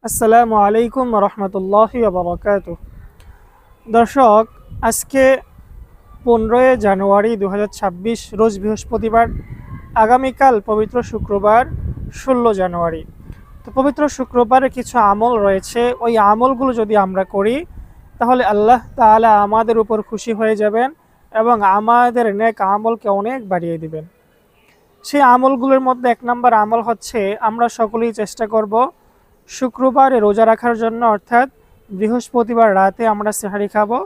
আসসালামু আলাইকুম রহমতুল্লাহি বারাকাতুহু। দর্শক, আজকে 15 জানুয়ারি 2026 রোজ বৃহস্পতিবার। আগামীকাল পবিত্র শুক্রবার 16 জানুয়ারি। তো পবিত্র শুক্রবারে কিছু আমল রয়েছে, ওই আমলগুলো যদি আমরা করি তাহলে আল্লাহ তাআলা আমাদের উপর খুশি হয়ে যাবেন এবং আমাদের নেক আমলকে অনেক বাড়িয়ে দিবেন। সেই আমলগুলোর মধ্যে 1 নম্বর আমল হচ্ছে, আমরা সকলেই চেষ্টা করব শুক্রবারে রোজা রাখার জন্য, অর্থাৎ বৃহস্পতিবার রাতে আমরা সেহরি খাবো,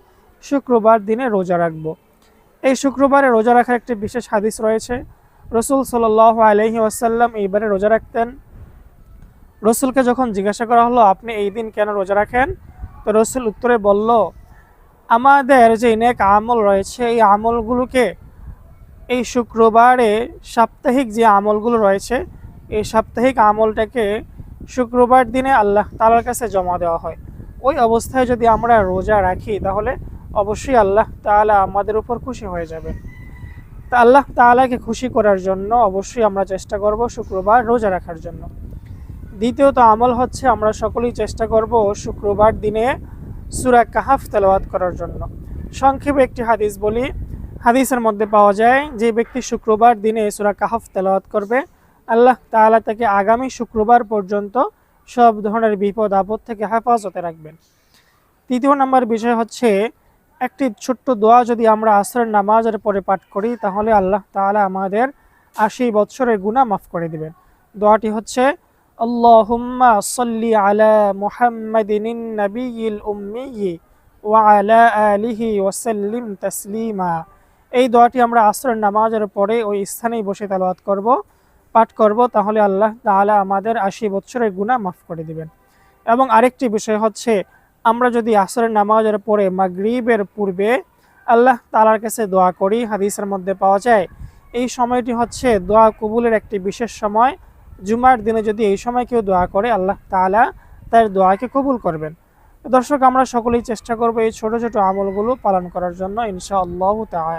শুক্রবার দিনে রোজা রাখবো। এই শুক্রবারে রোজা রাখার একটি বিশেষ হাদিস রয়েছে। রসুল সাল্লাল্লাহু আলাইহি ওয়াসাল্লাম এইবারে রোজা রাখতেন। রসুলকে যখন জিজ্ঞাসা করা হলো, আপনি এই দিন কেন রোজা রাখেন? তো রসুল উত্তরে বলল, আমাদের যে নেক আমল রয়েছে এই আমলগুলোকে এই শুক্রবারে, সাপ্তাহিক যে আমলগুলো রয়েছে এই সাপ্তাহিক আমলটাকে শুক্রবার দিনে আল্লাহ তাআলার কাছে জমা দেওয়া হয়। ওই অবস্থায় যদি আমরা রোজা রাখি তাহলে অবশ্যই আল্লাহ তাআলা আমাদের উপর খুশি হয়ে যাবে। তা আল্লাহ তাআলাকে খুশি করার জন্য অবশ্যই আমরা চেষ্টা করব শুক্রবার রোজা রাখার জন্য। দ্বিতীয়ত আমল হচ্ছে, আমরা সকলেই চেষ্টা করব শুক্রবার দিনে সূরা কাহাফ তেলাওয়াত করার জন্য। সংক্ষেপে একটি হাদিস বলি। হাদিসের মধ্যে পাওয়া যায়, যে ব্যক্তি শুক্রবার দিনে সূরা কাহাফ তেলাওয়াত করবে, আল্লাহ তাআলা তাকে আগামী শুক্রবার পর্যন্ত সব ধরনের বিপদ আপদ থেকে হেফাজতে রাখবেন। তৃতীয় নম্বর বিষয় হচ্ছে, একটি ছোট্ট দোয়া যদি আমরা আসরের নামাজের পরে পাঠ করি তাহলে আল্লাহ তাআলা আমাদের 80 বৎসরের গুনাহ মাফ করে দিবেন। দোয়াটি হচ্ছে, আল্লাহুম্মা সাল্লি আলা মুহাম্মাদিনিন নাবিয়্যিল উম্মিয়্যি ওয়া আলা আলিহি ওয়া সাল্লিম তাসলিমা। এই দোয়াটি আমরা আসরের নামাজের পরে ওই স্থানেই বসে তেলাওয়াত করব, পাঠ করব, তাহলে আল্লাহ তাআলা আমাদের 80 বৎসরের গুনাহ মাফ করে দিবেন। এবং আরেকটি বিষয় হচ্ছে, আমরা যদি আসরের নামাজের পরে মাগরিবের পূর্বে আল্লাহ তাআলার কাছে দোয়া করি, হাদিসের মধ্যে পাওয়া যায় এই সময়টি হচ্ছে দোয়া কবুলের একটি বিশেষ সময়। জুমার দিনে যদি এই সময় কেউ দোয়া করে আল্লাহ তাআলা তার দোয়াকে কবুল করবেন। দর্শক, আমরা সকলেই চেষ্টা করব এই ছোট ছোট আমলগুলো পালন করার জন্য ইনশাআল্লাহ তাআলা।